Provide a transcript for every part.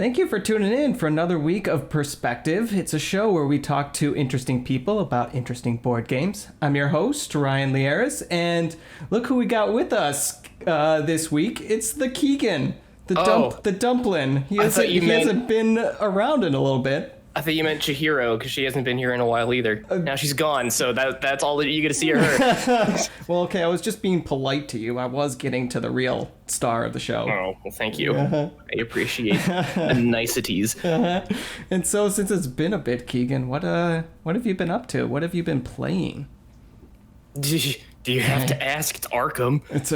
Thank you for tuning in for another week of perSPECtive. It's a show where we talk to interesting people about interesting board games. I'm your host, Ryan Lieras, and look who we got with us this week. It's the Keegan, the dumpling. He hasn't been around in a little bit. I thought you meant Chihiro, because she hasn't been here in a while either. Now she's gone, so that's all that you get to see of her. Well, okay, I was just being polite to you. I was getting to the real star of the show. Oh, well, thank you. I appreciate the niceties. And so, since it's been a bit, Keegan, what have you been up to? What have you been playing? Do you have to ask? It's Arkham. It's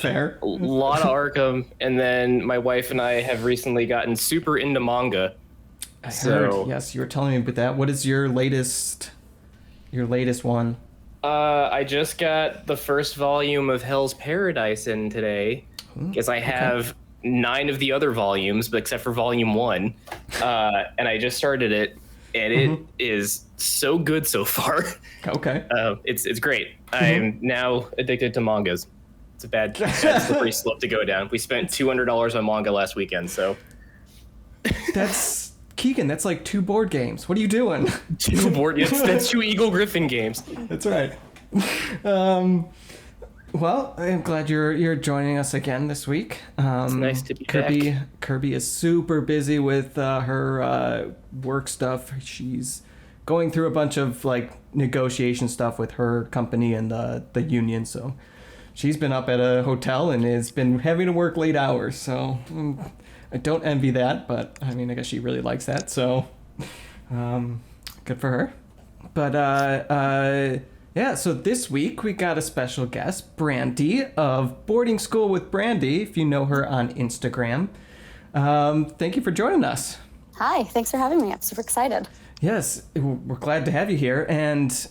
fair. A lot of Arkham, and then my wife and I have recently gotten super into manga. I heard, yes, you were telling me about that. What is your latest one? I just got the first volume of Hell's Paradise in today, because I have 9 of the other volumes, but except for volume 1, and I just started it, and it is so good so far. Okay. It's great. I'm now addicted to mangas. It's a bad slippery slope to go down. We spent $200 on manga last weekend, so. That's... Keegan, that's like 2 board games. What are you doing? 2 board games? That's 2 Eagle Griffin games. That's right. Well, I'm glad you're joining us again this week. It's nice to be back. Kirby is super busy with her work stuff. She's going through a bunch of like negotiation stuff with her company and the union. So she's been up at a hotel and has been having to work late hours. So I don't envy that, but I mean, I guess she really likes that. So good for her. But yeah, so this week we got a special guest, Brandy of Boarding School with Brandy, if you know her on Instagram. Thank you for joining us. Hi, thanks for having me. I'm super excited. Yes, we're glad to have you here. And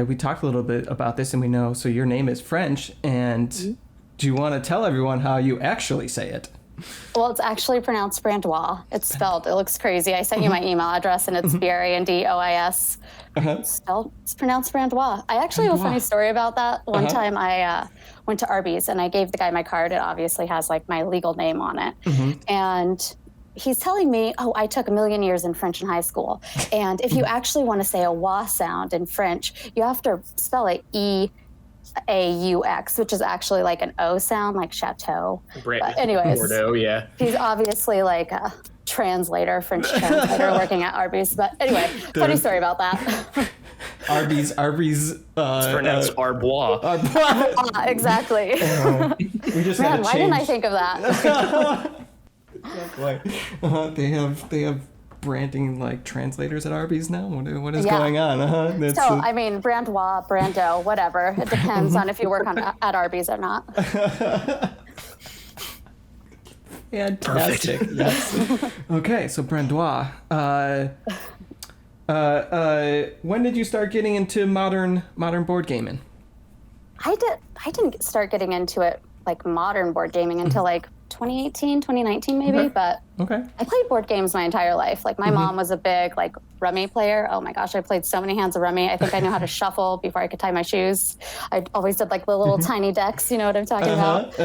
we talked a little bit about this, and we know, so your name is French. And do you want to tell everyone how you actually say it? Well, it's actually pronounced Brandois. It's spelled, it looks crazy. I sent you my email address, and it's Brandois. It's pronounced Brandois. I actually have a funny story about that. One time I went to Arby's, and I gave the guy my card. It obviously has like my legal name on it. And he's telling me, oh, I took a million years in French in high school. And if you actually want to say a wa sound in French, you have to spell it E-A-U-X, which is actually like an O sound, like chateau. But anyways, Bordeaux, yeah. He's obviously like a translator, French translator working at Arby's. But anyway, funny story about that. Arby's. It's pronounced Arbois. Arbois, exactly. We just Man, had to why didn't I think of that? They have branding like translators at Arby's now. What is going on? I mean, Brandois, Brando, whatever. It depends on if you work at Arby's or not. Fantastic. Yes. Okay, so Brandois. When did you start getting into modern board gaming? I didn't start getting into it like modern board gaming until like 2018, 2019 maybe, but I played board games my entire life. Like my mom was a big like rummy player. Oh my gosh, I played so many hands of rummy. I think I knew how to shuffle before I could tie my shoes. I always did like the little tiny decks, you know what I'm talking about?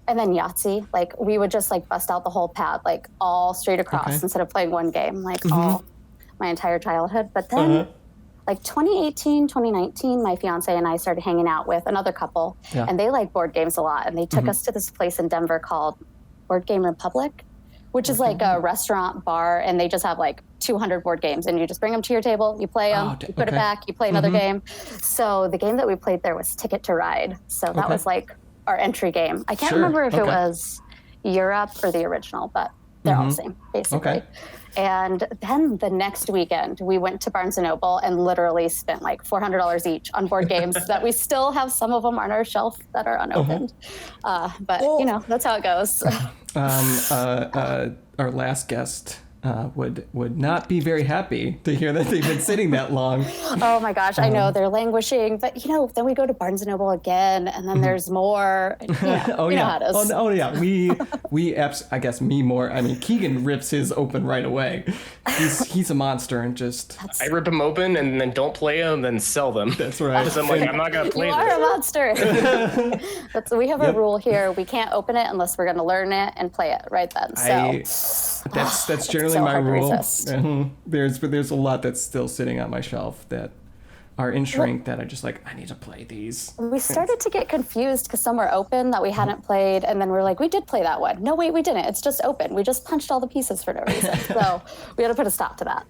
And then Yahtzee, like we would just like bust out the whole pad, like all straight across instead of playing one game, like all my entire childhood. But then like 2018, 2019, my fiance and I started hanging out with another couple, and they like board games a lot. And they took us to this place in Denver called Board Game Republic, which is like a restaurant bar, and they just have like 200 board games, and you just bring them to your table, you play them, you put it back, you play another game. So the game that we played there was Ticket to Ride. So that was like our entry game. I can't remember if it was Europe or the original, but they're all the same, basically. And then the next weekend, we went to Barnes & Noble and literally spent like $400 each on board games that we still have some of them on our shelf that are unopened. But, you know, that's how it goes. Our last guest would not be very happy to hear that they've been sitting that long. Oh my gosh, I know they're languishing, but you know, then we go to Barnes & Noble again, and then there's more. You know, you know how it is. I guess me more. I mean, Keegan rips his open right away. He's a monster and just. I rip them open and then don't play them, then sell them. That's right. Because I'm like, I'm not gonna play this. You are a monster. We have a rule here: we can't open it unless we're gonna learn it and play it right then. So. That's generally so my hard to rule. resist. There's a lot that's still sitting on my shelf that are in shrink that I just like, I need to play these. We started to get confused because some were open that we hadn't played, and then we're like, we did play that one. No, wait, we didn't. It's just open. We just punched all the pieces for no reason. So we had to put a stop to that.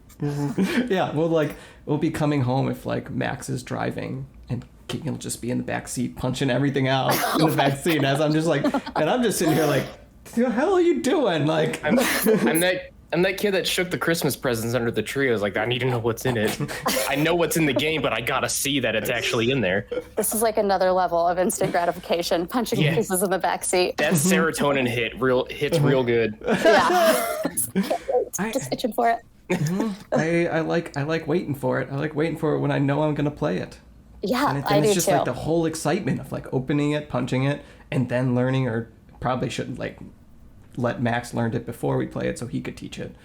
Yeah, we'll be coming home if like Max is driving and Keegan will just be in the back seat punching everything out in the back seat as I'm just like, and I'm just sitting here like, what the hell are you doing? Like, I'm that kid that shook the Christmas presents under the tree. I was like, I need to know what's in it. I know what's in the game, but I gotta see that it's actually in there. This is like another level of instant gratification, punching pieces in the backseat. That serotonin hits real good. Yeah. Just itching for it. I like waiting for it. I like waiting for it when I know I'm gonna play it. Yeah, and I do it's just too. like the whole excitement of like opening it, punching it, and then learning, or probably shouldn't like let Max learn it before we play it so he could teach it.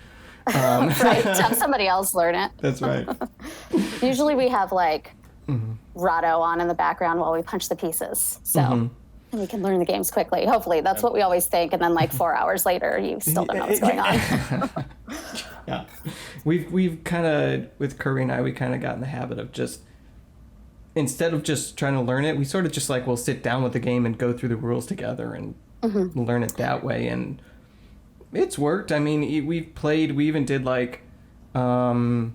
Right, to have somebody else learn it. That's right. Usually we have like Rado on in the background while we punch the pieces. So and we can learn the games quickly. Hopefully, that's what we always think. And then like 4 hours later, you still don't know what's going on. Yeah. We've kind of, with Curry and I, we kind of got in the habit of just, instead of just trying to learn it, we sort of just like, we'll sit down with the game and go through the rules together and learn it that way. And it's worked. I mean, we even did like, I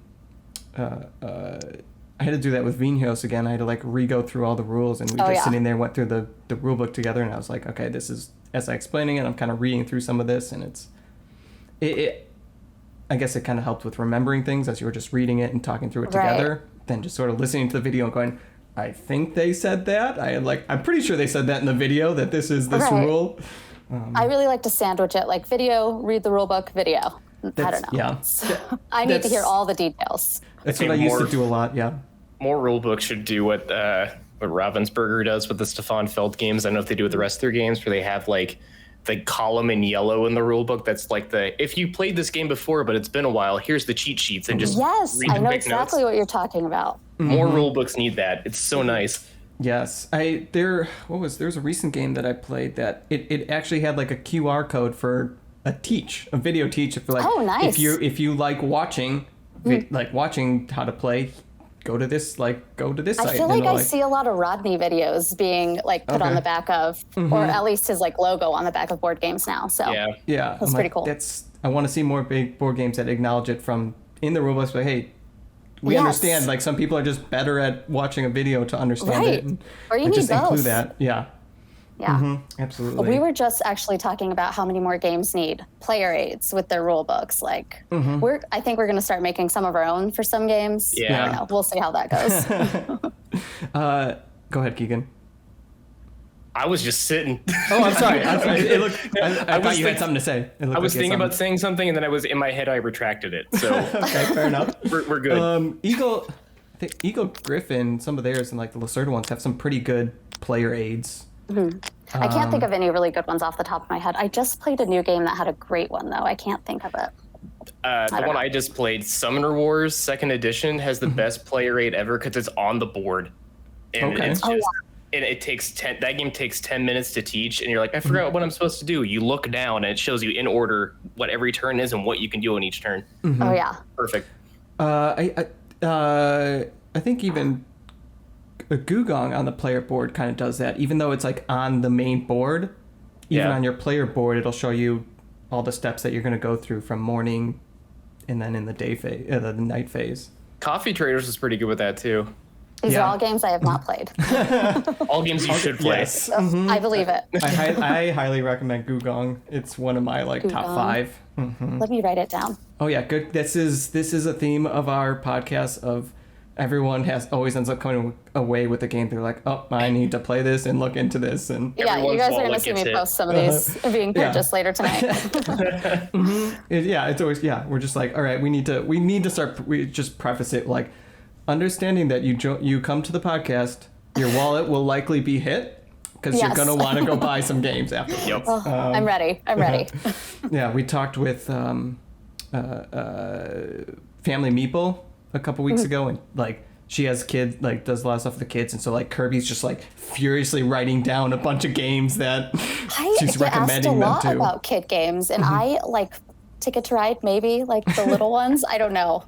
had to do that with Vinhos again. I had to like re-go through all the rules, and we were just sitting there, went through the rule book together, and I was like, okay, this is, as I explaining it, I'm kind of reading through some of this, and I guess it kind of helped with remembering things as you were just reading it and talking through it together, than just sort of listening to the video and going, I think they said that. I'm pretty sure they said that in the video, that this is this rule. I really like to sandwich it, like video, read the rule book, video. I don't know. Yeah. So, I need to hear all the details. That's what I used to do a lot, yeah. More rule books should do what Ravensburger does with the Stefan Feld games. I don't know if they do with the rest of their games, where they have like the column in yellow in the rule book that's like if you played this game before but it's been a while, here's the cheat sheets, and just read the I know quick exactly notes. what you're talking about. More rule books need that. It's so nice. Yes, there's a recent game that I played that it actually had like a QR code for a video teach. If like, nice. If you like watching, like watching how to play, go to this site. I feel like I see a lot of Rodney videos being like put on the back of, or at least his like logo on the back of board games now. So yeah, that's pretty cool. I want to see more big board games that acknowledge it from in the rulebooks. But hey, we understand, like, some people are just better at watching a video to understand it. Or you need just both. include that. Yeah. Yeah. Absolutely. We were just actually talking about how many more games need player aids with their rule books. Like, I think we're going to start making some of our own for some games. Yeah. I don't know. We'll see how that goes. Go ahead, Keegan. I was just sitting. Oh, I'm sorry. I thought you had something to say. I was thinking about saying something, and then I was in my head. I retracted it. So okay, fair enough. We're good. Eagle Griffin, some of theirs and like the Lacerda ones have some pretty good player aids. I can't think of any really good ones off the top of my head. I just played a new game that had a great one, though. I can't think of it. The one I just played, Summoner Wars 2nd Edition, has the best player aid ever because it's on the board. And it's just, and it takes that game takes 10 minutes to teach, and you're like, I forgot what I'm supposed to do. You look down, and it shows you in order what every turn is and what you can do on each turn. Oh, yeah. Perfect. I think even a Gugong on the player board kind of does that, even though it's like on the main board. Even on your player board, it'll show you all the steps that you're going to go through from morning and then in the day phase, the night phase. Coffee Traders is pretty good with that too. These are all games I have not played. All games you should play. Yes. I believe it. I highly recommend Gugong. It's one of my top 5. Let me write it down. Oh yeah, good. This is a theme of our podcast of everyone always ends up coming away with a game. They're like, oh, I need to play this and look into this. And yeah, you guys are going to see me post some of these being purchased later tonight. It's always, we're just like, all right, we need to start, we just preface it like, understanding that you come to the podcast, your wallet will likely be hit because you're going to want to go buy some games after. Yep. I'm ready. Yeah, we talked with Family Meeple a couple weeks ago, and like she has kids, like does a lot of stuff with the kids, and so like Kirby's just like furiously writing down a bunch of games that she's recommending them to. I asked a lot about kid games, and I like Ticket to Ride, maybe, like the little ones. I don't know.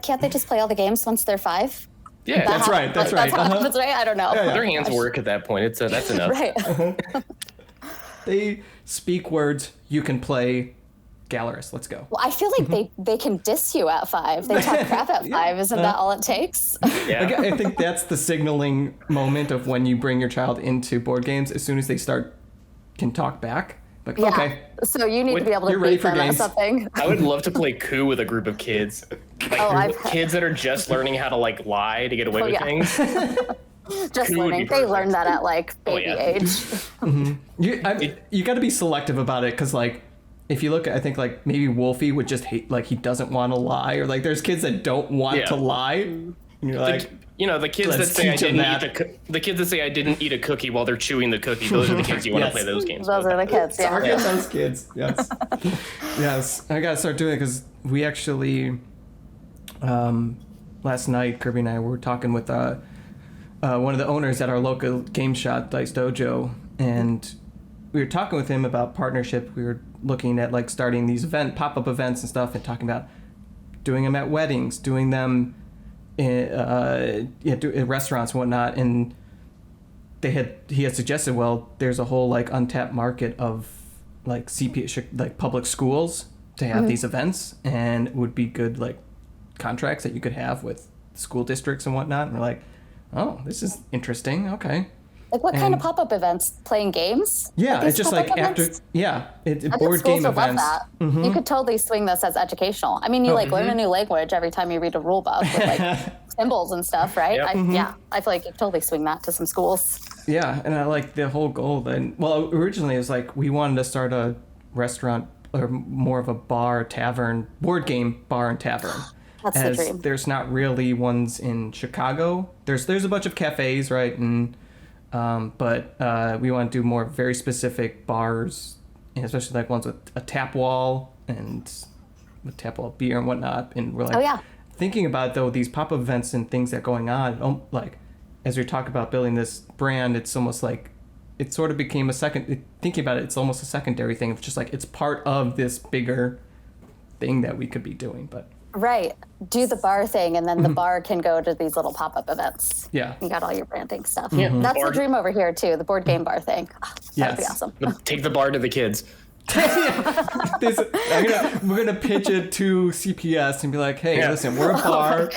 Can't they just play all the games once they're 5? Yeah, that's right. That's right. That's right. I don't know. Their hands work at that point. That's enough. Right. They speak words. You can play Gallerist. Let's go. Well, I feel like they can diss you at 5. They talk crap at 5. Isn't that all it takes? Yeah. I think that's the signaling moment of when you bring your child into board games. As soon as they can talk back. Like, yeah. Okay. So you need to be able to beat them at something. I would love to play coup with a group of kids. Like kids that are just learning how to like lie to get away with things. Just learning. They learn that at like baby age. Mm-hmm. You got to be selective about it because like if you look at, I think like maybe Wolfie would just hate, like he doesn't want to lie, or like there's kids that don't want to lie. And you're like, the kids that say the kids that say I didn't eat a cookie while they're chewing the cookie. Those are the kids you want to play those games. Those are the kids. Yeah. Target those kids. Yes. Yes. I gotta start doing it because we actually last night Kirby and I were talking with one of the owners at our local game shop, Dice Dojo, and we were talking with him about partnership. We were looking at like starting these pop-up events and stuff, and talking about doing them at weddings, doing them in restaurants and whatnot. And he had suggested, well, there's a whole like untapped market of like like public schools to have these events, and it would be good like contracts that you could have with school districts and whatnot. And we're like, oh, this is interesting. Okay. Like what kind of pop-up events? Playing games? Yeah, it's just like events? Board game events. Love that. You could totally swing this as educational. I mean, you learn a new language every time you read a rule book with like symbols and stuff, right? Yep. I feel like you could totally swing that to some schools. Yeah, and I like the whole goal then. Well, originally it was like we wanted to start a restaurant or more of a board game bar and tavern. That's the dream. There's not really ones in Chicago. There's a bunch of cafes, right? And but we want to do more very specific bars, and especially like ones with a tap wall and with tap wall beer and whatnot. And we're like thinking about though these pop-up events and things that are going on. Like as we talk about building this brand, it's almost like it sort of became thinking about it, it's almost a secondary thing. It's just like it's part of this bigger thing that we could be doing, but. Right. Do the bar thing, and then the bar can go to these little pop-up events. Yeah. You got all your branding stuff. Yeah. That's the dream over here, too, the board game bar thing. Oh, that'd be awesome. Take the bar to the kids. We're going to pitch it to CPS and be like, hey, listen, we're a bar.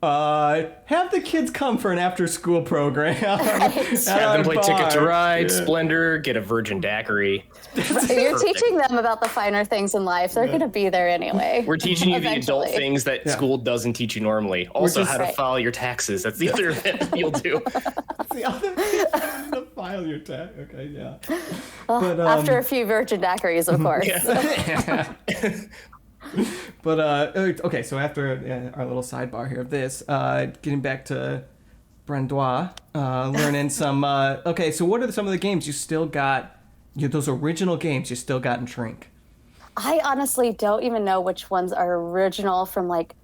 Have the kids come for an after-school program. Have them play Ticket to Ride, Splendor, get a virgin daiquiri. You're teaching them about the finer things in life. They're going to be there anyway. We're teaching you the adult things that school doesn't teach you normally. Also, how to file your taxes. That's the other thing you'll do. The other thing, to file your tax. Okay, yeah. But, after a few virgin daiquiris, of course. But okay, so after our little sidebar here of this, getting back to Brandois, learning some. Okay, so what are some of the games you still got? Those original games you still got in Shrink? I honestly don't even know which ones are original from like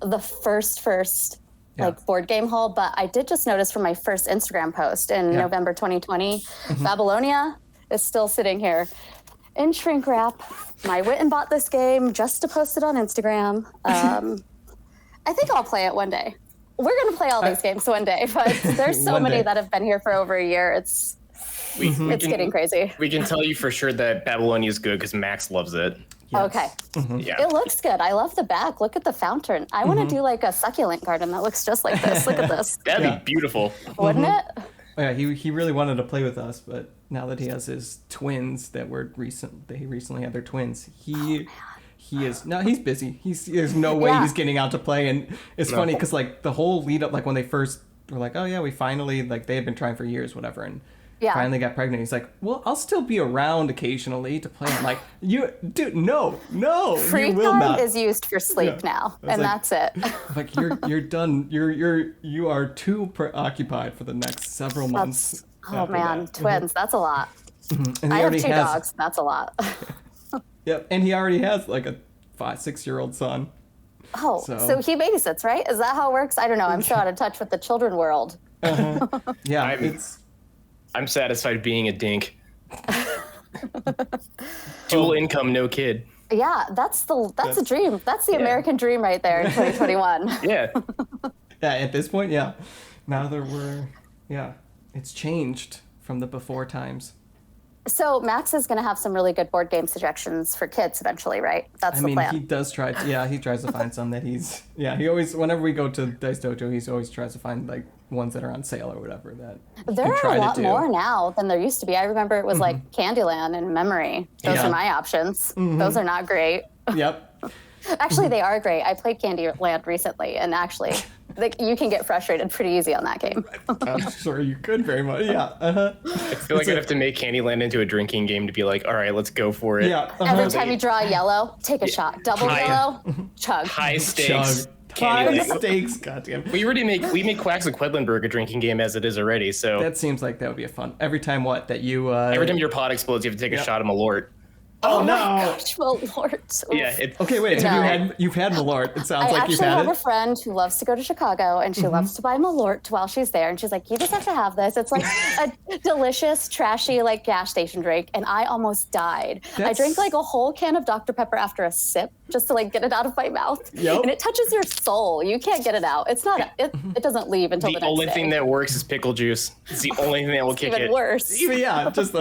the first like board game haul, but I did just notice from my first Instagram post in November 2020, Babylonia is still sitting here in shrink wrap. I went and bought this game just to post it on Instagram. I think I'll play it one day. We're going to play all these games one day, but there's so many that have been here for over a year. It's getting crazy. We can tell you for sure that Babylonia is good because Max loves it. Yes. Okay. Yeah. It looks good. I love the back. Look at the fountain. I want to do like a succulent garden that looks just like this. Look at this. That'd be beautiful. Wouldn't it? Yeah, he really wanted to play with us, but now that he has his twins he recently had their twins, he's busy. There's no way he's getting out to play. And it's funny because like the whole lead up, like when they first were like, oh yeah, we finally, like they had been trying for years, whatever, and finally got pregnant. He's like, well, I'll still be around occasionally to play. I'm like, no, free you will time not. Is used for sleep now, and that's it. Like you're done. You are too preoccupied for the next several months. Oh man, twins. That's a lot. Mm-hmm. And I have 2 dogs. That's a lot. Yep, and he already has like a 6-year-old son. Oh, so he babysits, right? Is that how it works? I don't know. I'm so out of touch with the children world. Yeah, I'm satisfied being a dink. Dual income, no kid. Yeah, that's a dream. That's the American dream right there in 2021. Yeah. Yeah, at this point, yeah. Now it's changed from the before times. So Max is going to have some really good board game suggestions for kids eventually, right? That's the plan. He does try to, he tries to find some that he always, whenever we go to Dice Dojo, he always tries to find like ones that are on sale or whatever that there are a lot more now than there used to be. I remember it was like Candyland and Memory. Those are my options. Those are not great. Yep. Actually, they are great. I played Candyland recently, and actually, you can get frustrated pretty easy on that game. I'm sure you could very much. Yeah. Uh-huh. I feel like I'd have to make Candyland into a drinking game to be like, all right, let's go for it. Yeah. Every time you draw a yellow, take a shot. Double yellow, chug. High stakes. High stakes. Goddamn. We make Quacks of Quedlinburg a drinking game as it is already. So that seems like that would be a fun. Every time every time your pot explodes, you have to take a shot of Malort. Oh no! My gosh, Malort. Yeah. Okay, wait. You've had Malort? It sounds like you've had it. I actually have a friend who loves to go to Chicago, and she loves to buy Malort while she's there. And she's like, "You just have to have this. It's like a delicious, trashy, like gas station drink." And I almost died. I drank like a whole can of Dr. Pepper after a sip just to like get it out of my mouth. Yep. And it touches your soul. You can't get it out. It's not. It doesn't leave until the next day. The only thing that works is pickle juice. It's the only thing that will kick it. Even worse. Yeah, just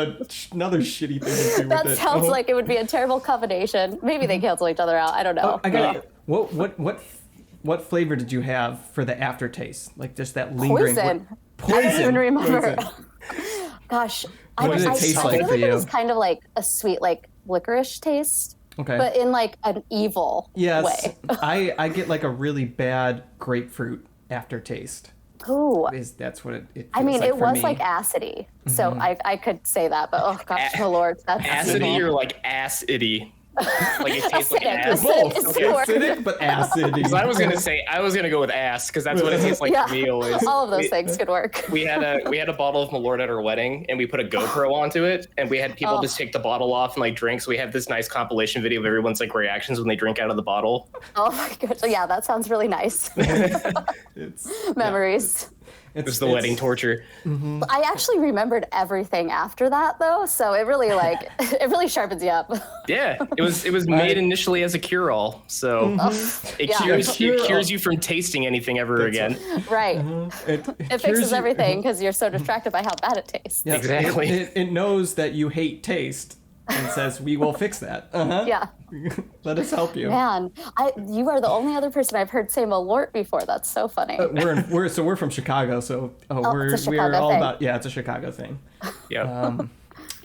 another shitty thing to do with it. That sounds like it would be a terrible combination. Maybe they cancel each other out. I don't know. I got it. What flavor did you have for the aftertaste? Like just that lingering poison. I don't even remember. Gosh, what does it taste like for you? It was kind of like a sweet, like licorice taste. Okay. But in like an evil way. I get like a really bad grapefruit aftertaste. Ooh. That's what it feels I mean, like it was me. like acidy. So I could say that, but oh gosh, my lord. That's acidy or like acidy? Like it tastes like ass. Both. Acidic, but acidy. So I was gonna go with ass because that's what it tastes like to me always. All of those things could work. We had a bottle of Malort at our wedding, and we put a GoPro onto it, and we had people just take the bottle off and like drink. So we have this nice compilation video of everyone's like reactions when they drink out of the bottle. Oh my gosh! Yeah, that sounds really nice. Memories. It's the wedding torture. Mm-hmm. I actually remembered everything after that, though, so it really it really sharpens you up. Yeah, it was made initially as a cure-all, so it cures you from tasting anything ever again. Right. It fixes everything because you're so distracted by how bad it tastes. Yeah, exactly. It knows that you hate taste and says, "We will fix that." Yeah. Let us help you. Man, you are the only other person I've heard say Malort before. That's so funny. We're from Chicago, so we're all about it's a Chicago thing. Yeah.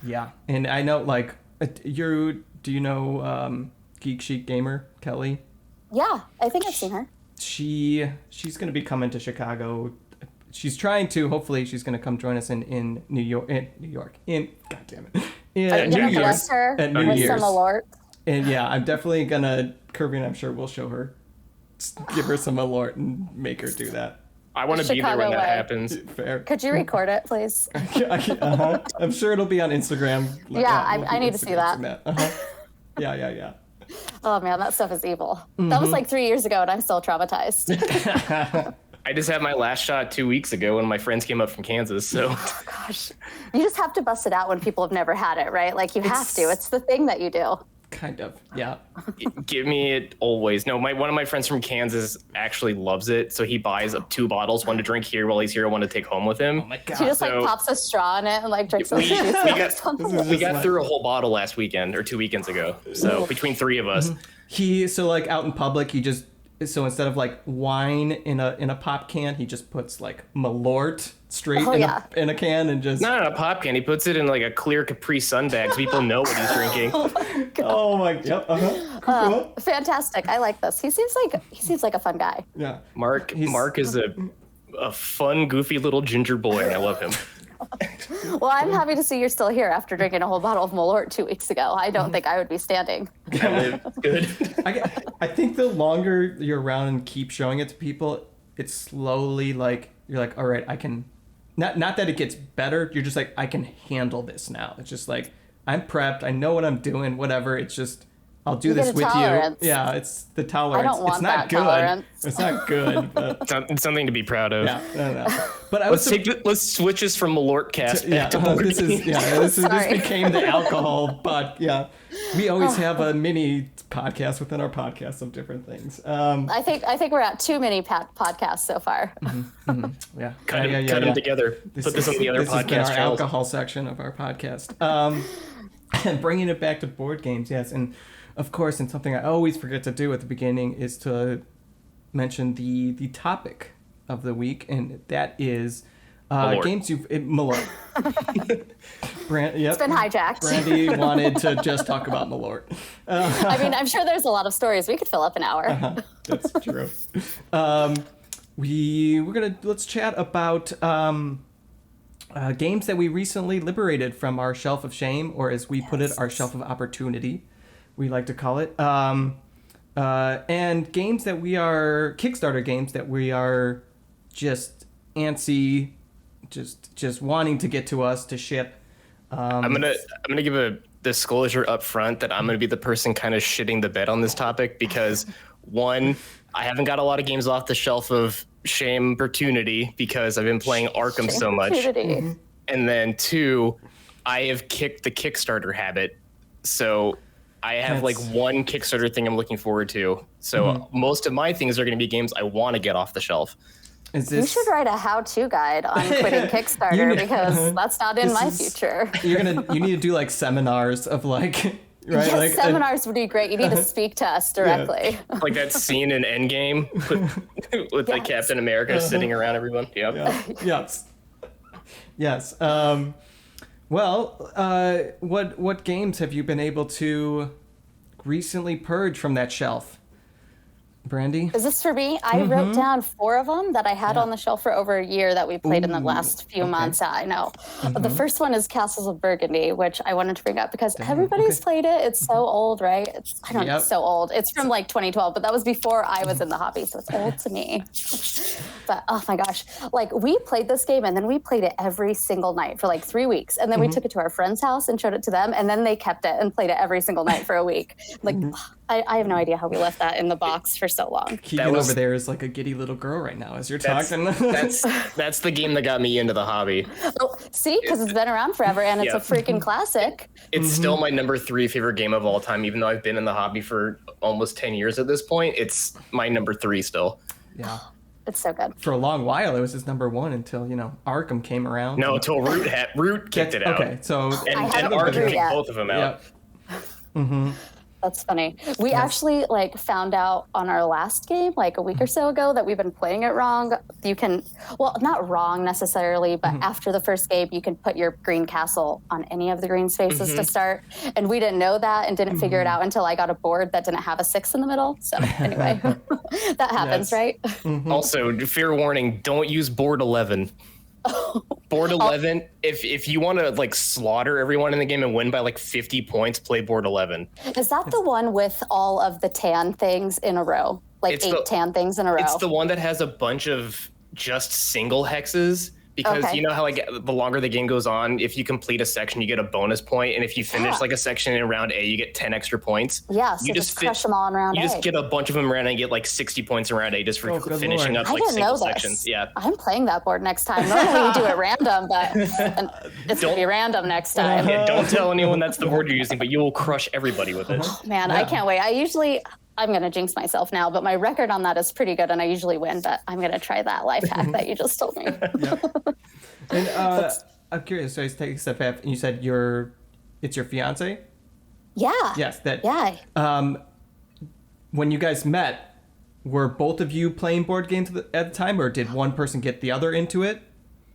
Yeah, and I know like do you know Geek Chic Gamer Kelly? Yeah, I think I've seen her. She's gonna be coming to Chicago. She's trying to. Hopefully, she's gonna come join us in New York. God damn it. At New Year's. At New Year's. Some Malort. And yeah, I'm definitely gonna Kirby, and I'm sure we'll show her, give her some Malort and make her do that. I want to be there when that happens. Fair. Could you record it, please? I'm sure it'll be on Instagram. I need to see that. Yeah. Oh man, that stuff is evil. That was like 3 years ago, and I'm still traumatized. I just had my last shot 2 weeks ago when my friends came up from Kansas. So, oh, gosh, you just have to bust it out when people have never had it, right? Like you have to. It's the thing that you do. Kind of, yeah. Give me it always. No, one of my friends from Kansas actually loves it, so he buys up 2 bottles, one to drink here while he's here, one to take home with him. Oh my god! He just like pops a straw in it and like drinks. We got through a whole bottle last weekend or 2 weekends ago. So between 3 of us, so like out in public, so instead of like wine in a pop can, he just puts like Malort straight in a can and just not in a pop can. He puts it in like a clear Capri Sun bag so people know what he's drinking. Oh my god! Cool. Fantastic! I like this. He seems like a fun guy. Yeah, Mark is a fun, goofy little ginger boy, and I love him. Well, I'm happy to see you're still here after drinking a whole bottle of Malort 2 weeks ago. I don't think I would be standing. Good. I think the longer you're around and keep showing it to people, it's slowly like you're like, all right, I can. Not that it gets better. You're just like, I can handle this now. It's just like I'm prepped. I know what I'm doing. Whatever. It's just I'll do this with tolerance. you. Yeah, it's the tolerance. I don't want it's not that good. tolerance. It's not good. But It's something to be proud of. yeah, no. But I let's switch this from Malort cast back to board this became the alcohol, but yeah, we always have a mini podcast within our podcast of different things. I think we're at too many podcasts so far. Yeah, cut them together. Put this on the other this has been podcast our channels. alcohol section of our podcast. And bringing it back to board games, yes, and of course, and something I always forget to do at the beginning is to mention the topic of the week, and that is games you've... Malort. It's been hijacked. Brandy wanted to just talk about Malort. I mean, I'm sure there's a lot of stories. We could fill up an hour. That's true. Let's chat about games that we recently liberated from our shelf of shame, or as we put it, our shelf of opportunity, we like to call it. And games that we are... Kickstarter games that we are just antsy, just wanting to get to us to ship. I'm gonna give a disclosure up front that I'm gonna be the person kind of shitting the bed on this topic because one, I haven't got a lot of games off the shelf of shame opportunity because I've been playing Arkham so much. Mm-hmm. And then two, I have kicked the Kickstarter habit. So I have like one Kickstarter thing I'm looking forward to. So most of my things are going to be games I want to get off the shelf. You should write a how-to guide on quitting Kickstarter because that's not in my future. You need to do like seminars of like, right? Yes, like seminars would be great. You need to speak to us directly. Yeah. Like that scene in Endgame with the Captain America sitting around everyone. Yep. Yeah. Yes. What games have you been able to recently purge from that shelf? Brandy? Is this for me? I wrote down 4 of them that I had on the shelf for over a year that we played in the last few months. I know. The first one is Castles of Burgundy, which I wanted to bring up because everybody's played it. It's so old, right? It's so old. It's from like 2012, but that was before I was in the hobby, so it's old to me. But oh my gosh, like we played this game and then we played it every single night for like 3 weeks. And then we took it to our friend's house and showed it to them. And then they kept it and played it every single night for a week. Like, I have no idea how we left that in the box for so long. Keegan over there is like a giddy little girl right now as you're talking. That's the game that got me into the hobby. Oh, see, because it's been around forever and it's a freaking classic. It's still my number 3 favorite game of all time, even though I've been in the hobby for almost 10 years at this point. It's my number 3 still. Yeah. It's so good. For a long while, it was his number 1 until, Arkham came around. No, until Root kicked it out. Okay, so... And Arkham kicked both of them out. Yep. That's funny. We actually found out on our last game like a week or so ago that we've been playing it wrong. You can, well, not wrong necessarily, but after the first game, you can put your green castle on any of the green spaces to start. And we didn't know that and didn't figure it out until I got a board that didn't have a 6 in the middle. So anyway, that happens, right? Also, fair warning, don't use board 11. Board 11, if you want to slaughter everyone in the game and win by 50 points, play board 11. Is that the one with all of the tan things in a row? It's 8 tan things in a row? It's the one that has a bunch of just single hexes. Because you know how the longer the game goes on, if you complete a section, you get a bonus point, and if you finish a section in round A, you get 10 extra points. Yeah, so you just crush them all in round A. You just get a bunch of them around and get 60 points in round A just for finishing up single sections. Yeah, I'm playing that board next time. Normally we do it random, but it's gonna be random next time. Yeah, don't tell anyone that's the board you're using, but you will crush everybody with it. Oh, man, I can't wait. I'm going to jinx myself now, but my record on that is pretty good, and I usually win, but I'm going to try that life hack that you just told me. And I'm curious, so take a step back, and you said it's your fiance? Yeah. Yes. Yeah. When you guys met, were both of you playing board games at the time, or did one person get the other into it?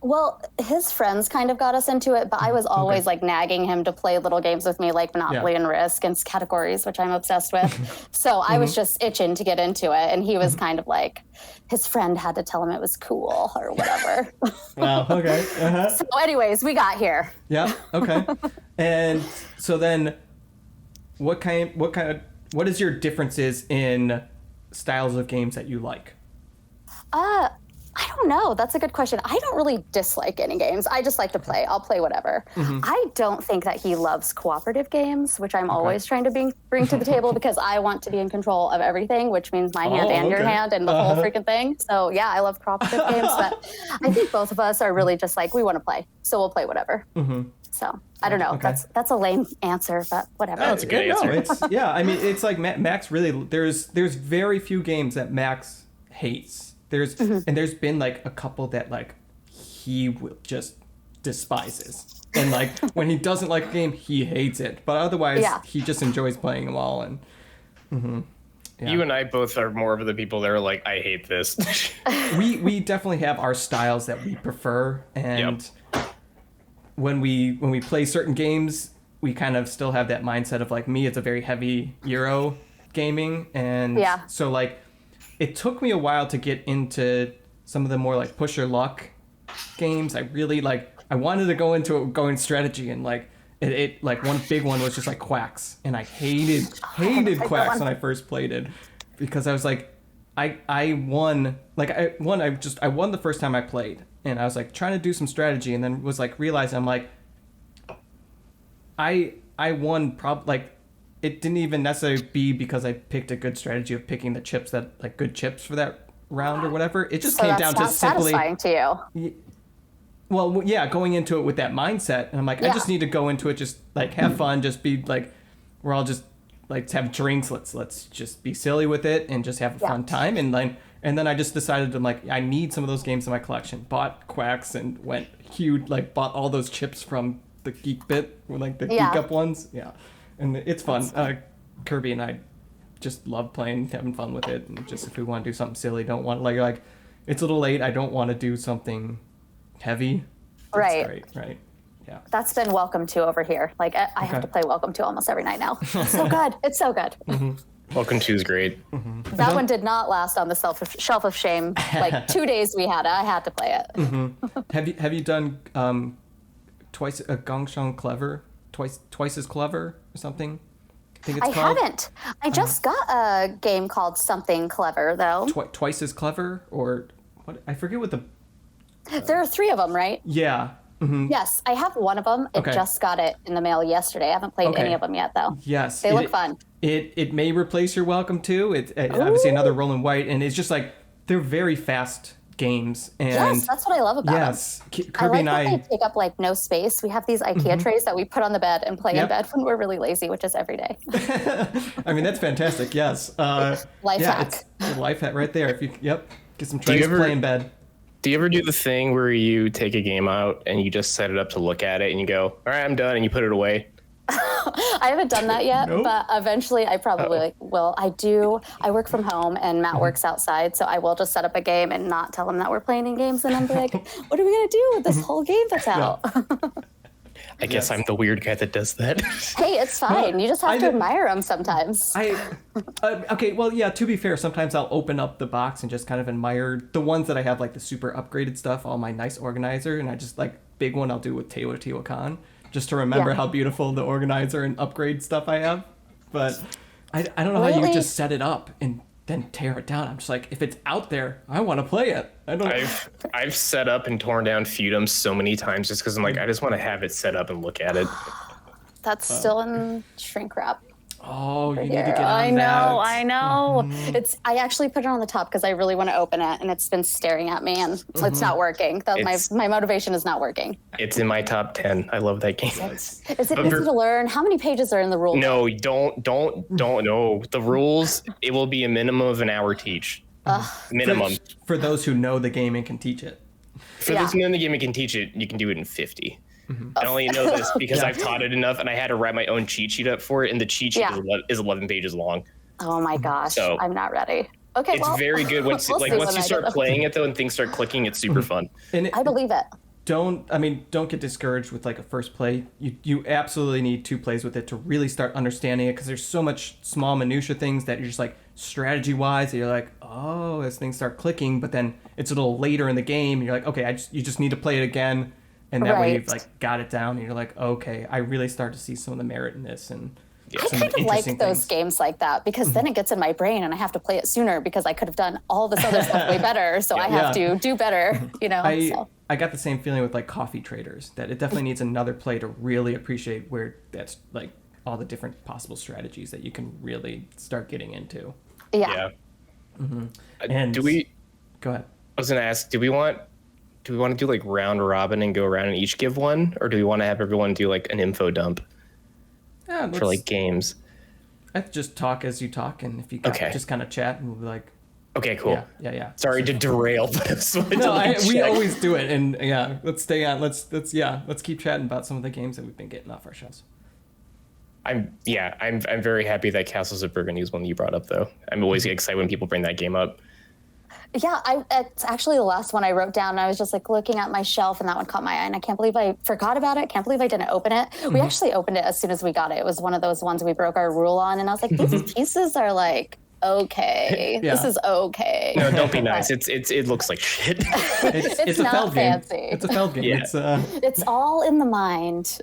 Well, his friends kind of got us into it, but I was always nagging him to play little games with me, like Monopoly and Risk and categories, which I'm obsessed with. So I was just itching to get into it. And he was kind of his friend had to tell him it was cool or whatever. Wow. Okay. So anyways, we got here. Yeah. Okay. And so then what is your differences in styles of games that you like? I don't don't know. That's a good question. I don't really dislike any games. I just like to play. I'll play whatever. I don't think that he loves cooperative games, which I'm always trying to bring to the table because I want to be in control of everything, which means my hand and your hand and the whole freaking thing. So yeah, I love cooperative games, but I think both of us are really just like, we want to play, so we'll play whatever. So I don't know. That's a lame answer, but whatever. That's a good answer. No, I mean, it's like Max really. There's very few games that Max hates. And there's been like a couple that like he will just despises, and like when he doesn't like a game, he hates it. But otherwise, he just enjoys playing them all. And you and I both are more of the people that are like, I hate this. we definitely have our styles that we prefer, and when we play certain games, we kind of still have that mindset of like me. It's a very heavy Euro gaming, and so like. It took me a while to get into some of the more like push your luck games. I really I wanted to go into it going strategy, and like it like one big one was just like Quacks, and I hated Quacks when I first played it because I was like I won the first time I played, and I was like trying to do some strategy, and then was like realizing I'm like I won it didn't even necessarily be because I picked a good strategy of picking the chips that like good chips for that round or whatever. It just came down to simply satisfying to you. Well, yeah, going into it with that mindset, and I'm like, I just need to go into it, just like have fun, just be like, we're all just like have drinks. Let's just be silly with it and just have a fun time. And then I just decided I'm like, I need some of those games in my collection. Bought Quacks and went huge, like bought all those chips from the Geek Bit, like the Geek Up ones. Yeah. And it's fun. Kirby and I just love playing, having fun with it. And just if we want to do something silly, don't want like it's a little late. I don't want to do something heavy. That's great, right? Yeah. That's been Welcome to over here. Like I have to play Welcome to almost every night now. It's so good. It's so good. Welcome to is great. That one did not last on the shelf of shame. Like 2 days we had it. I had to play it. Have you done twice a Gongshang Clever? Twice as clever or something? I think it's called. Haven't. I just got a game called Something Clever though. Twice as clever, or what? I forget what the. There are 3 of them, right? Yeah. Yes, I have one of them. It just got it in the mail yesterday. I haven't played any of them yet though. Yes. They look fun. It may replace your Welcome to. It's obviously another roll and white, and it's just like they're very fast games. And yes, that's what I love about them. Kirby and I they take up like no space. We have these IKEA trays that we put on the bed and play in bed when we're really lazy, which is every day. I mean, that's fantastic. Yes. Life hack. It's a life hack right there. If you get some trays, play in bed. Do you ever do the thing where you take a game out and you just set it up to look at it and you go, all right, I'm done, and you put it away? I haven't done that yet, but eventually I probably will. I work from home and Matt works outside, so I will just set up a game and not tell him that we're playing in games, and I'm like, what are we going to do with this whole game that's out? I guess I'm the weird guy that does that. Hey, it's fine. You just have to admire them sometimes. Okay, well, yeah, to be fair, sometimes I'll open up the box and just kind of admire the ones that I have, like the super upgraded stuff, all my nice organizer, and I just like big one I'll do with Teotihuacan. Just to remember how beautiful the organizer and upgrade stuff I have. But I don't know how you would just set it up and then tear it down. I'm just like, if it's out there, I want to play it. I've set up and torn down Feudum so many times just because I'm like, I just want to have it set up and look at it. That's still in shrink wrap. Oh, you need to get on that. I know. I actually put it on the top because I really want to open it, and it's been staring at me, and it's not working. My motivation is not working. It's in my top 10. I love that game. Is it easy to learn? How many pages are in the rules? No, don't know. The rules, it will be a minimum of an hour to teach. Minimum. For those who know the game and can teach it. For those who know the game and can teach it, you can do it in 50. I only know this because I've taught it enough, and I had to write my own cheat sheet up for it, and the cheat sheet is 11 pages long. Oh my gosh, so I'm not ready. Okay, it's very good once you start playing it though, and things start clicking. It's super fun. And I believe it. Don't get discouraged with like a first play. You absolutely need 2 plays with it to really start understanding it, because there's so much small minutia things that you're just like strategy wise that you're like, oh, as things start clicking, but then it's a little later in the game and you're like, okay, you just need to play it again. And that way you've like got it down, and you're like, okay, I really start to see some of the merit in this. And I kind of like those games like that because then it gets in my brain and I have to play it sooner because I could have done all this other stuff way better. So I have to do better, you know. I got the same feeling with like Coffee Traders, that it definitely needs another play to really appreciate where that's like all the different possible strategies that you can really start getting into. Yeah. And go ahead. I was gonna ask, do we want to do like round robin and go around and each give one, or do we want to have everyone do like an info dump for like games? I just talk as you talk, and if you just kind of chat, and we'll be like, okay, cool. Yeah. Sorry to derail, but we always do it, and let's stay on. Let's keep chatting about some of the games that we've been getting off our shows. I'm very happy that Castles of Burgundy is one that you brought up, though. I'm always excited when people bring that game up. Yeah, it's actually the last one I wrote down. I was just like looking at my shelf, and that one caught my eye, and I can't believe I forgot about it. Can't believe I didn't open it. We actually opened it as soon as we got it. It was one of those ones we broke our rule on, and I was like, these pieces are like okay. This is okay. No, don't be nice. It looks like shit. It's a not fancy. Game. It's a felt game. Yeah. It's all in the mind.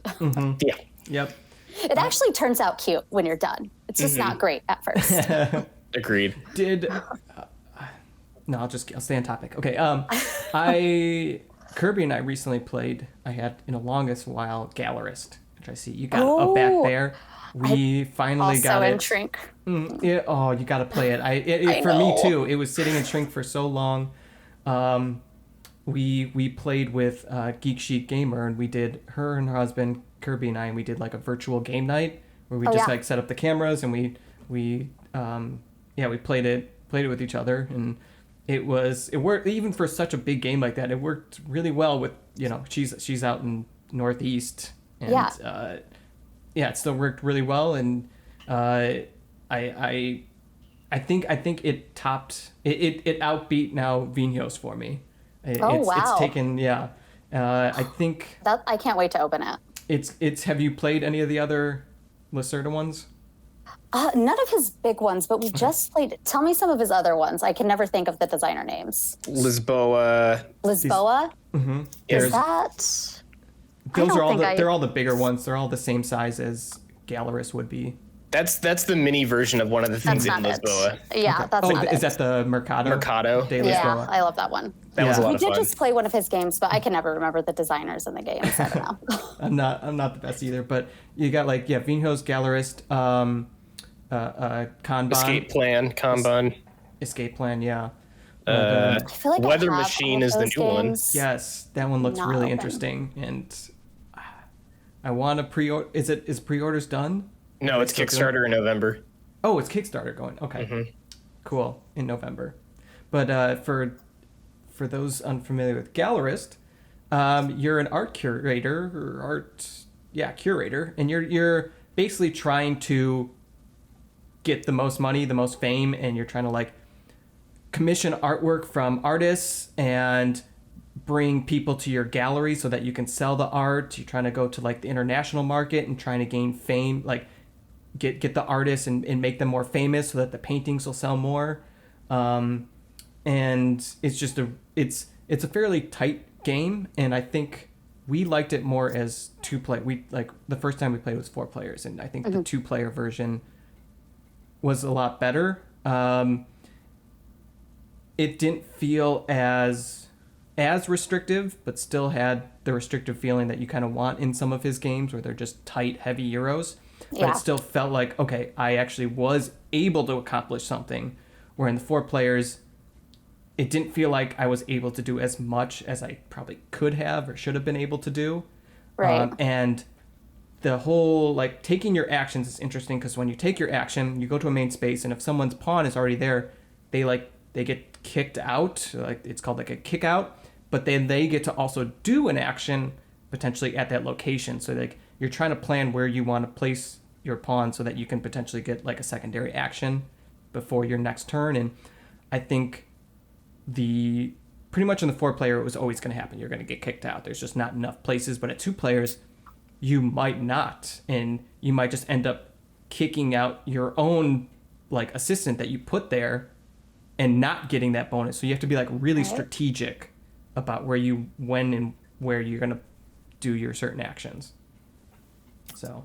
Yeah. Yep. It actually turns out cute when you're done. It's just not great at first. Agreed. No, I'll stay on topic. Okay. Kirby and I recently played. I had in the longest while Gallerist, which I see you got up back there. We finally got it. Also in shrink. You got to play it. For me too. It was sitting in shrink for so long. We played with Geek Chic Gamer, and we did her and her husband Kirby and I, and we did like a virtual game night where we like set up the cameras and we played it with each other, and it worked even for such a big game like that. It worked really well with, she's out in Northeast, and it still worked really well, and I think it topped it outbeat now Vinhos for me. It's taken I think that I can't wait to open it. It's have you played any of the other Lacerda ones? None of his big ones, but we just played. Tell me some of his other ones. I can never think of the designer names. Lisboa. Mm-hmm. Is that? Those are all they're all the bigger ones. They're all the same size as Gallerist would be. That's the mini version of one of the things in Lisboa. Yeah, that's not it. Is that the Mercado? De Lisboa. I love that one. That was a lot of fun. We did just play one of his games, but I can never remember the designers in the games. I don't know. I'm not the best either, but you got Vinhos, Gallerist, Kanban. Escape Plan, yeah. I feel like Weather Machine is the new one. Yes, that one looks really interesting, and I want to pre-order. Is pre-orders done? No, it's Kickstarter in November. Oh, it's Kickstarter going. Okay, cool, in November. But for those unfamiliar with Gallerist, you're an art curator curator, and you're basically trying to get the most money, the most fame, and you're trying to like commission artwork from artists and bring people to your gallery so that you can sell the art. You're trying to go to like the international market and trying to gain fame, like get the artists and make them more famous so that the paintings will sell more. And it's just it's a fairly tight game, and I think we liked it more as 2-player. We like the first time we played was 4 players, and I think the 2-player version was a lot better. It didn't feel as restrictive, but still had the restrictive feeling that you kind of want in some of his games where they're just tight, heavy Euros. But it still felt like, okay, I actually was able to accomplish something, where in the 4 players, it didn't feel like I was able to do as much as I probably could have or should have been able to do. Right. And the whole, like, taking your actions is interesting, because when you take your action, you go to a main space, and if someone's pawn is already there, they get kicked out. Like, it's called like a kick out, but then they get to also do an action potentially at that location. So like you're trying to plan where you want to place your pawn so that you can potentially get like a secondary action before your next turn. And I think pretty much in the 4-player, it was always going to happen. You're going to get kicked out. There's just not enough places. But at 2 players, you might not, and you might just end up kicking out your own like assistant that you put there and not getting that bonus. So you have to be like really strategic about when and where you're going to do your certain actions. So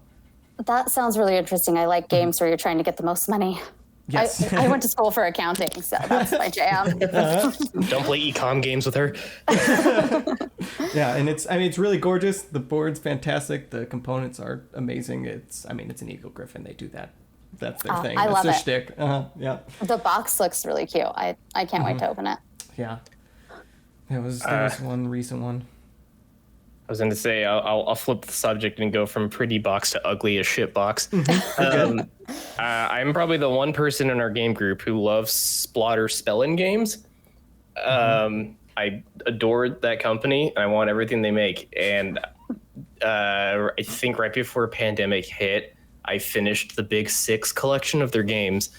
That sounds really interesting. I like games where you're trying to get the most money. Yes. I went to school for accounting, so that's my jam. Don't play ecom games with her. Yeah, and it's really gorgeous. The board's fantastic. The components are amazing. It's an Eagle Griffin. They do that. That's their thing. I That's love their it. shtick. Yeah. The box looks really cute. I can't wait to open it. Yeah. There was one recent one. I was going to say, I'll flip the subject and go from pretty box to ugly as shit box. I'm probably the one person in our game group who loves Splotter spelling games. I adore that company, and I want everything they make. And I think right before pandemic hit, I finished the Big Six collection of their games,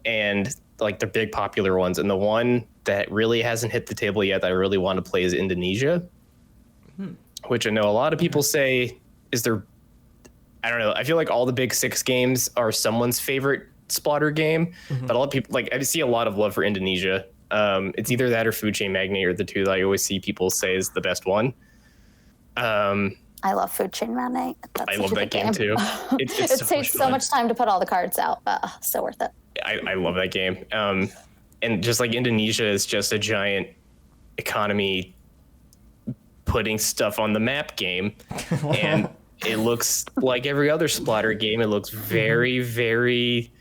and like the big popular ones. And the one that really hasn't hit the table yet that I really want to play is Indonesia. Which I know a lot of people say is their, I don't know. I feel like all the Big Six games are someone's favorite Splotter game, but a lot of people, like, I see a lot of love for Indonesia. It's either that or Food Chain Magnate are the two that I always see people say is the best one. I love Food Chain Magnate. I love that game too. It takes so much time to put all the cards out, but so worth it. I love that game. And just like Indonesia is just a giant economy putting stuff on the map game, and it looks like every other Splotter game. It looks very, very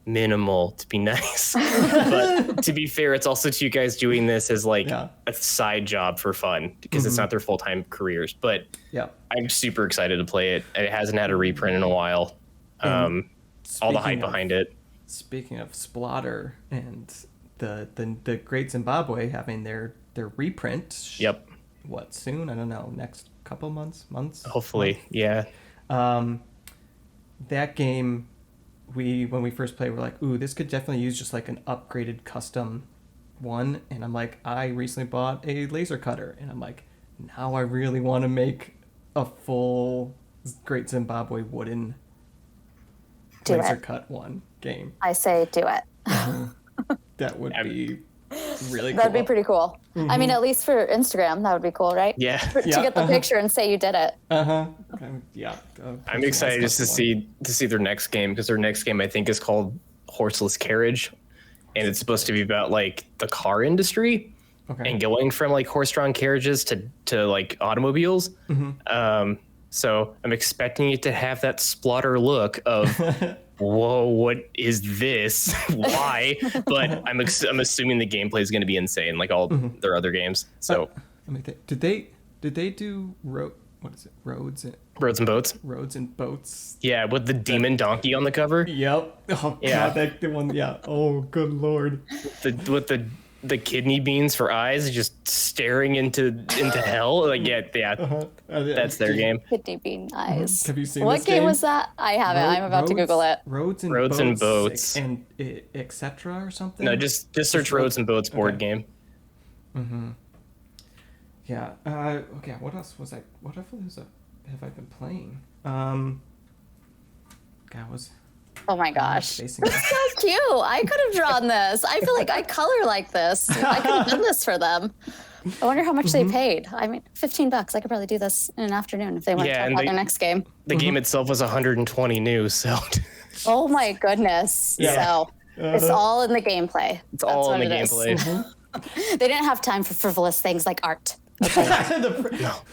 minimal, to be nice. But to be fair, it's also two guys doing this as like a side job for fun because it's not their full-time careers. But I'm super excited to play it. It hasn't had a reprint in a while. All the hype behind it. Speaking of Splotter and the Great Zimbabwe having their reprint. Yep. What, soon? I don't know. Next couple months? Hopefully, yeah. That game, when we first played, we're like, ooh, this could definitely use just like an upgraded custom one. And I'm like, I recently bought a laser cutter, and I'm like, now I really want to make a full Great Zimbabwe wooden laser cut one game. I say do it. That would be really cool. That'd be pretty cool. I mean, at least for Instagram, that would be cool, right? Yeah. To get the picture and say you did it. Yeah. I'm excited just to see their next game, because their next game I think is called Horseless Carriage, and it's supposed to be about like the car industry and going from like horse-drawn carriages to like automobiles. So I'm expecting it to have that Splotter look of whoa, what is this? Why? But I'm assuming the gameplay is going to be insane, like all their other games. So, did they do Roads and Boats? Roads and Boats. Yeah, with the demon donkey on the cover. Yep. Oh god, the one. Yeah. Oh, good lord. With the kidney beans for eyes, just staring into hell. Like that's their game. Kidney bean eyes. Have you seen what this game was that? I haven't. I'm about to Google it. Roads and Boats and etc. or something. No, just search Roads and Boats board game. Yeah. Okay. What else was I? What else have I been playing? God, Oh my gosh. It's so cute. I could have drawn this. I feel like I color like this. I could have done this for them. I wonder how much they paid. I mean, $15. I could probably do this in an afternoon if they want to talk about their next game. The game itself was 120 new, so. Oh my goodness. Yeah. So it's all in the gameplay. It's all in the gameplay. They didn't have time for frivolous things like art. Okay.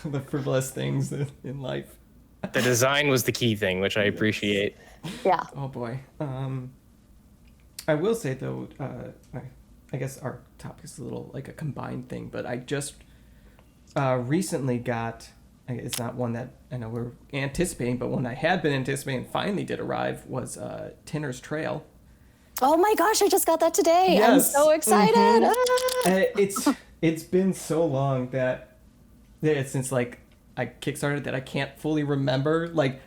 the frivolous things in life. The design was the key thing, which I appreciate. Yeah. Oh boy. I will say though, I guess our topic is a little like a combined thing, but I just recently got. It's not one that I know we're anticipating, but one I had been anticipating and finally did arrive was Tinner's Trail. Oh my gosh! I just got that today. Yes. I'm so excited. It's been so long that since like I kickstarted that I can't fully remember like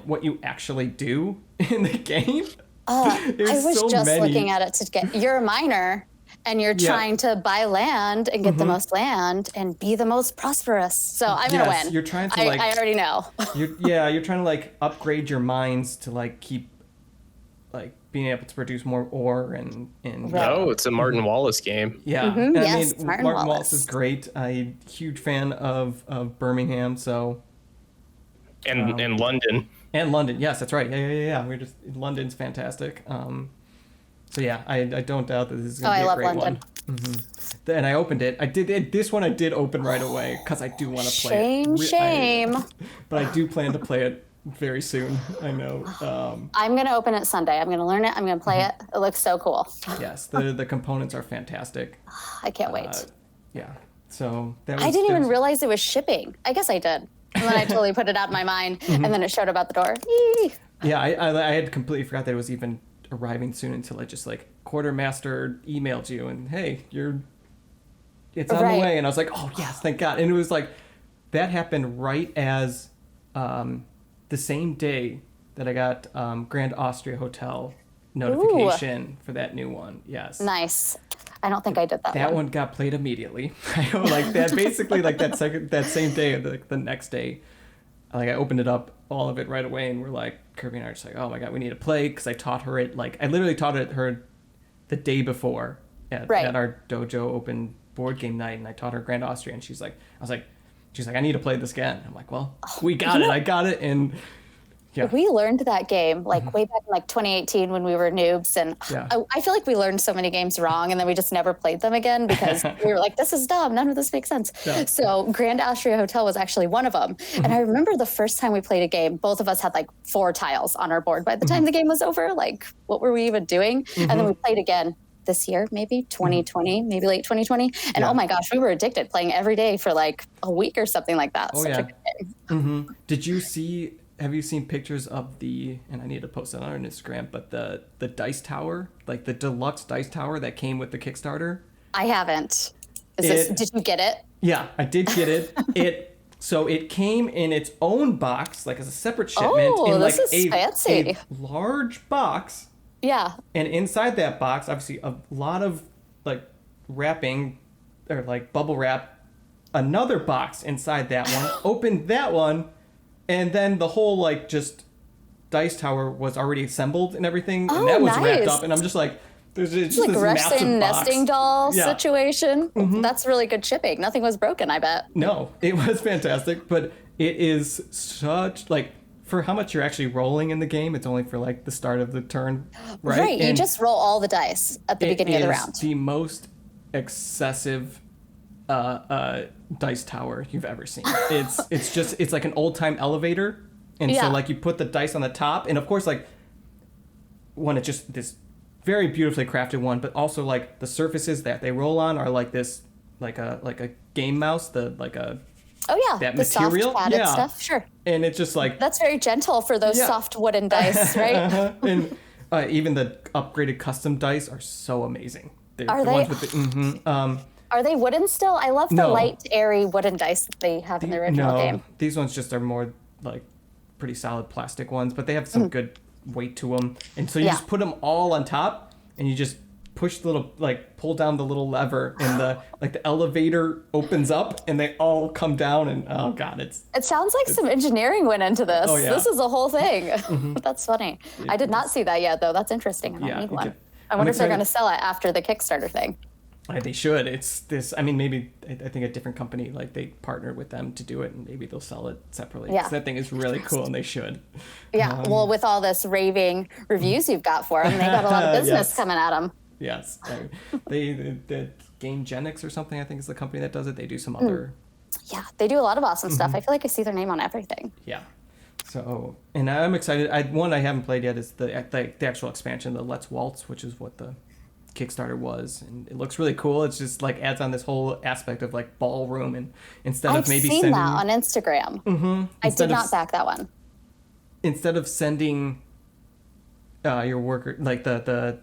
what you actually do in the game. I was so just looking at it to get. You're a miner, and you're trying to buy land and get the most land and be the most prosperous. So I'm gonna win. You're trying to I already know. You're trying to like upgrade your mines to like keep like being able to produce more ore and No, it's a Martin Wallace game. Yeah. Mm-hmm. And Yes, I mean, Martin Wallace Wallace is great. I'm a huge fan of Birmingham, so and London. And London, yes, that's right. Yeah. London's fantastic. So yeah, I don't doubt that this is going to be a great London. one. Mm-hmm. And I opened it. This one I did open right away because I do want to play it. Shame. But I do plan to play it very soon. I know. I'm going to open it Sunday. I'm going to learn it. I'm going to play it. It looks so cool. Yes, the components are fantastic. I can't wait. Yeah. So I didn't even realize it was shipping. I guess I did. And then I totally put it out of my mind, and then it showed up at the door. Yee. Yeah, I had completely forgot that it was even arriving soon until I just like Quartermaster emailed you and hey, it's on the way, and I was like, oh yes, thank God. And it was like that happened right as the same day that I got Grand Austria Hotel notification for that new one. Yes. Nice. I don't think I did that. That one got played immediately. I know, like that. Basically, like that same day, the next day, like I opened it up, all of it right away, and we're like, Kirby and I are just like, oh my God, we need to play, because I taught her it. Like I literally taught it her the day before at our dojo open board game night, and I taught her Grand Austria, and she's like, I need to play this again. I'm like, well, we got it. I got it, and. Yeah. We learned that game like way back in like 2018 when we were noobs, and I feel like we learned so many games wrong, and then we just never played them again because we were like, this is dumb, none of this makes sense. Yeah. So Grand Austria Hotel was actually one of them. And I remember the first time we played a game, both of us had like 4 tiles on our board by the time the game was over. Like, what were we even doing? And then we played again this year, maybe 2020, maybe late 2020. And oh my gosh, we were addicted, playing every day for like a week or something like that. Oh, such a good game. Have you seen pictures of and I need to post that on our Instagram, but the dice tower, like the deluxe dice tower that came with the Kickstarter? I haven't. Did you get it? Yeah, I did get it. So it came in its own box, like as a separate shipment, in like fancy. A large box. Yeah. And inside that box, obviously a lot of like wrapping or like bubble wrap, another box inside that one, opened that one. And then the whole like just dice tower was already assembled and everything, and that was wrapped up. And I'm just like, there's just like this Russian massive nesting doll situation. That's really good shipping. Nothing was broken, I bet. No, it was fantastic, but it is such like for how much you're actually rolling in the game. It's only for like the start of the turn, right? Right. You just roll all the dice at the beginning of the round. It's the most excessive dice tower you've ever seen. It's like an old time elevator, and so like you put the dice on the top, and of course like one, it's just this very beautifully crafted one, but also like the surfaces that they roll on are like this like a game mouse, that material, soft padded stuff, sure. And it's just like that's very gentle for those soft wooden dice, right? And even the upgraded custom dice are so amazing. Are they? Ones with the, are they wooden still? I love the light, airy wooden dice that they have in the original game. These ones just are more like pretty solid plastic ones, but they have some good weight to them. And so you just put them all on top, and you just push the little, like pull down the little lever, and the elevator opens up, and they all come down, and oh God, it sounds like some engineering went into this. Oh, yeah. This is a whole thing. That's funny. I did not see that yet, though. That's interesting. I don't need one. I wonder if they're going to sell it after the Kickstarter thing. They should. It's this. I mean, maybe I think a different company, like they partnered with them to do it, and maybe they'll sell it separately. Yeah, that thing is really cool, and they should. Yeah. Well, with all this raving reviews you've got for them, they got a lot of business coming at them. Yes. The GameGenix or something, I think, is the company that does it. They do some other. Yeah, they do a lot of awesome stuff. I feel like I see their name on everything. Yeah. So, and I'm excited. One I haven't played yet is the actual expansion, the Let's Waltz, which is what the Kickstarter was, and it looks really cool. It's just like adds on this whole aspect of like ballroom, and instead of maybe sending that on Instagram. I did not back that one. Instead of sending your worker, like the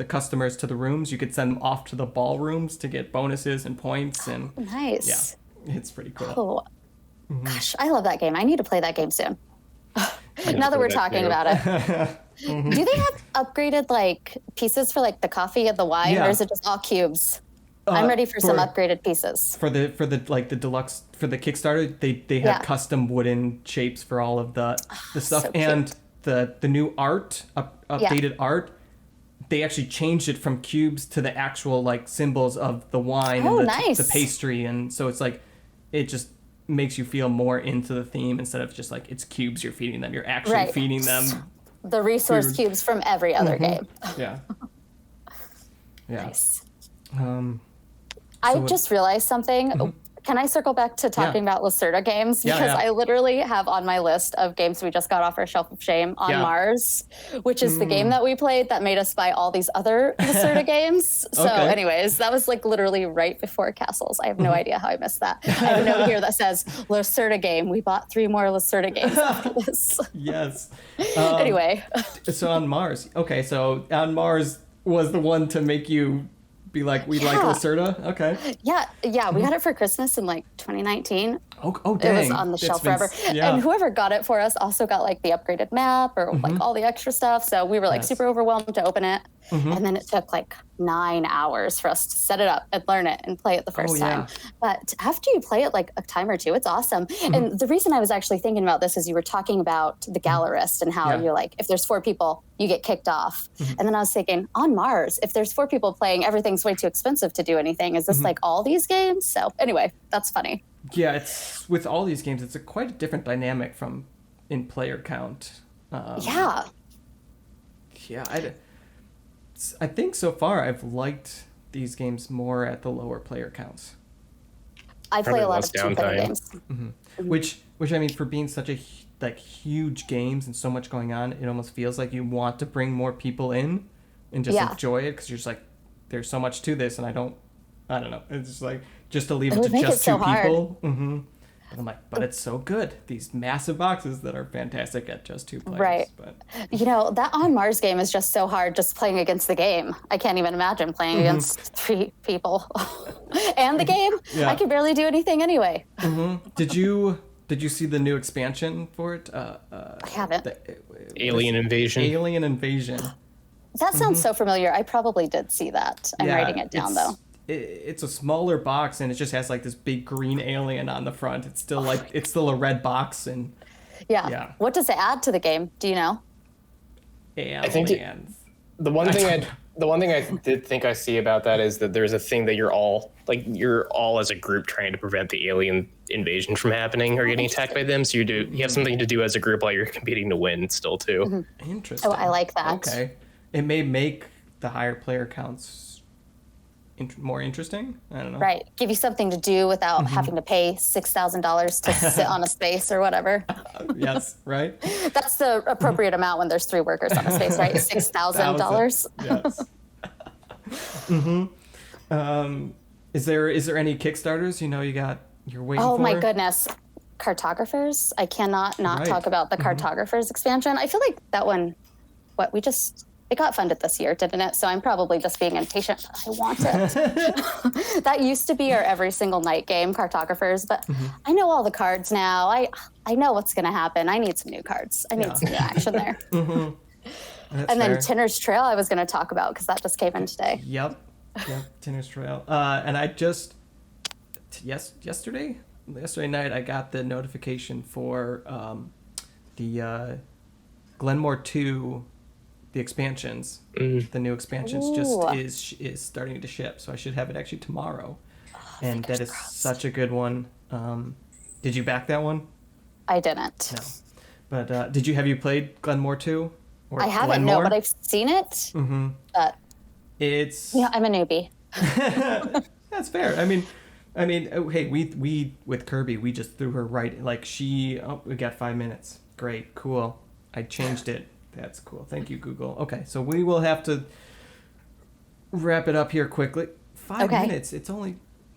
customers to the rooms, you could send them off to the ballrooms to get bonuses and points. And nice. Yeah, it's pretty cool. Gosh, I love that game. I need to play that game soon. Now that we're talking about it. Do they have upgraded like pieces for like the coffee and the wine, or is it just all cubes? I'm ready for some upgraded pieces. For the like the deluxe, for the Kickstarter, they had custom wooden shapes for all of the stuff, so and the new art, updated art. They actually changed it from cubes to the actual like symbols of the wine and the pastry, and so it's like it just makes you feel more into the theme instead of just like it's cubes you're feeding them. You're actually feeding them the resource cubes from every other game. Yeah. Yeah. Nice. I just realized something. Can I circle back to talking about Lacerda games? Because I literally have on my list of games we just got off our shelf of shame On Mars, which is the game that we played that made us buy all these other Lacerda games. So anyways, that was like literally right before Castles. I have no idea how I missed that. I have a note here that says Lacerda game. We bought 3 more Lacerda games after this. Yes. Anyway. So On Mars. Okay, so On Mars was the one to make you be like, we like Lacerda? Okay. Yeah, we got it for Christmas in like 2019. Oh, dang. It was on the shelf forever. And whoever got it for us also got like the upgraded map or like all the extra stuff. So we were like super overwhelmed to open it. And then it took like 9 hours for us to set it up and learn it and play it the first time. But after you play it like a time or two, it's awesome. And the reason I was actually thinking about this is you were talking about the Gallerist and how you're like, if there's 4 people, you get kicked off. And then I was thinking, On Mars, if there's 4 people playing, everything's way too expensive to do anything. Is this like all these games? So anyway, that's funny. Yeah, it's with all these games, it's quite a different dynamic from in player count. Yeah, I think so far I've liked these games more at the lower player counts. I play a lot of two-player games. Which I mean, for being such a like huge games and so much going on, it almost feels like you want to bring more people in and just enjoy it because you're just like, there's so much to this, and I don't know. It's just like just to leave it to just 2 people. And I'm like, but it's so good. These massive boxes that are fantastic at just 2 players. Right. But you know, that On Mars game is just so hard just playing against the game. I can't even imagine playing against 3 people. And the game, I could barely do anything anyway. Did you see the new expansion for it? I haven't. Alien Invasion. That sounds so familiar. I probably did see that. I'm writing it down though. It's a smaller box and it just has like this big green alien on the front. It's still a red box and What does it add to the game? Do you know? I think the one thing I did think I see about that is that there's a thing that you're all as a group trying to prevent the alien invasion from happening or getting attacked by them. So you have something to do as a group while you're competing to win still too. Interesting. Oh, I like that. Okay, it may make the higher player counts more interesting. I don't know. Right, give you something to do without having to pay $6,000 to sit on a space or whatever. Yes, right. That's the appropriate amount when there's 3 workers on a space, right? $6,000. Yes. Is there any Kickstarters? You're waiting for? Oh my goodness, Cartographers. I cannot talk about the Cartographers expansion. I feel like that one. It got funded this year, didn't it? So I'm probably just being impatient. I want it. That used to be our every single night game, Cartographers, but I know all the cards now. I know what's going to happen. I need some new cards. I need some new action there. And then Tinner's Trail I was going to talk about because that just came in today. Yep, Tinner's Trail. And I just, yesterday night, I got the notification for the Glenmore 2, the expansions, the new expansions is starting to ship. So I should have it actually tomorrow. And that is such a good one. Did you back that one? I didn't. No. But have you played Glenmore 2? Or I haven't, Glenmore? no, but I've seen it. But it's... I'm a newbie. That's fair. I mean, hey, we with Kirby, we just threw her right, like we got 5 minutes. Great, cool. I changed it. That's cool. Thank you, Google. Okay, so we will have to wrap it up here quickly. 5 minutes. It's only...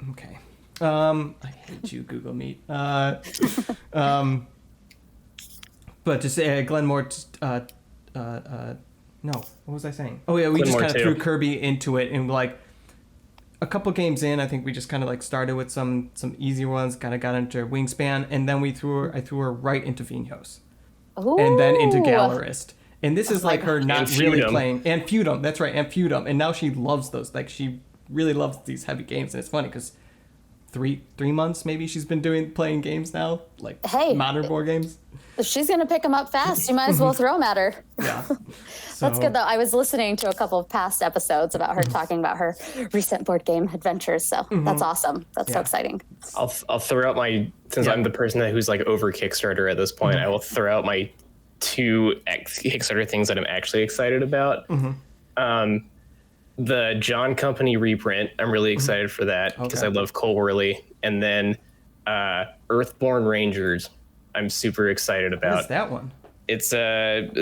Okay. I hate you, Google Meet. But to say Glenmore... no, what was I saying? Oh, yeah, we just kind of threw Kirby into it, and like a couple games in, I think we just kind of like started with some easy ones, kind of got into Wingspan, and then I threw her right into Vinhos. Ooh. And then into Gallerist. And this is like her not really playing. And Feudum, that's right, and Feudum. And now she loves those. Like, she really loves these heavy games. And it's funny because 3 months maybe she's been playing games now, like modern board games. If she's gonna pick them up fast, you might as well throw them at her. Yeah. That's good though. I was listening to a couple of past episodes about her talking about her recent board game adventures. So that's awesome. That's so exciting. I'll throw out since I'm the person who's like over Kickstarter at this point, I will throw out my 2 Kickstarter things that I'm actually excited about. The John Company reprint, I'm really excited for that because I love Cole Worley. And then Earthborn Rangers, I'm super excited about. What is that one? It's it's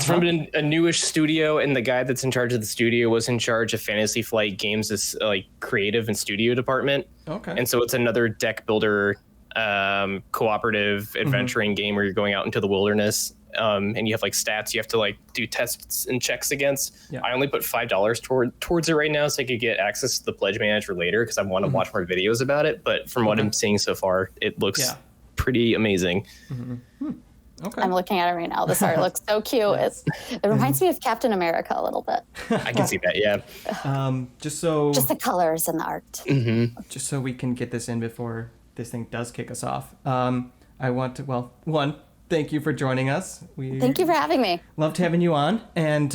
from a newish studio, and the guy that's in charge of the studio was in charge of Fantasy Flight Games' like creative and studio department. Okay. And so it's another deck builder, cooperative adventuring game where you're going out into the wilderness. And you have like stats you have to like do tests and checks against. I only put $5 towards it right now so I could get access to the pledge manager later because I want to watch more videos about it. But from what I'm seeing so far, it looks pretty amazing. Okay. I'm looking at it right now. This art looks so cute. It reminds me of Captain America a little bit. I can see that, yeah. Just the colors and the art. Just so we can get this in before this thing does kick us off. I want to, thank you for joining us. Thank you for having me. Loved having you on. And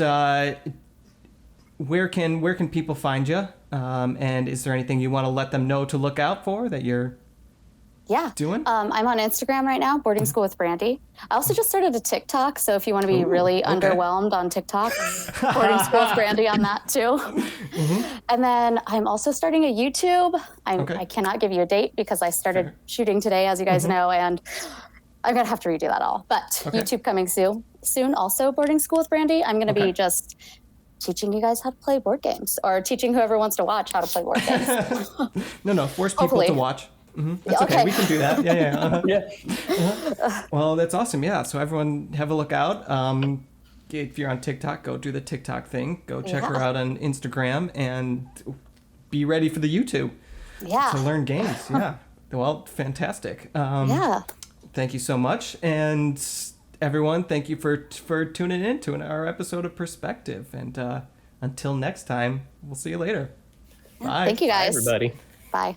where can people find you? And is there anything you want to let them know to look out for that you're doing? I'm on Instagram right now, Boarding School with Brandy. I also just started a TikTok, so if you want to be really underwhelmed on TikTok, Boarding School with Brandy on that too. And then I'm also starting a YouTube. I cannot give you a date because I started shooting today, as you guys know, and I'm going to have to redo that all. But YouTube coming soon. Also, Boarding School with Brandy. I'm going to be just teaching you guys how to play board games, or teaching whoever wants to watch how to play board games. No, force people to watch. That's okay. We can do that. Well, that's awesome. Yeah. So everyone have a look out. If you're on TikTok, go do the TikTok thing. Go check her out on Instagram and be ready for the YouTube. Yeah. To learn games. Yeah. Well, fantastic. Thank you so much. And everyone, thank you for tuning in to our episode of perSPECtive. And until next time, we'll see you later. Bye. Thank you guys. Bye, everybody. Bye.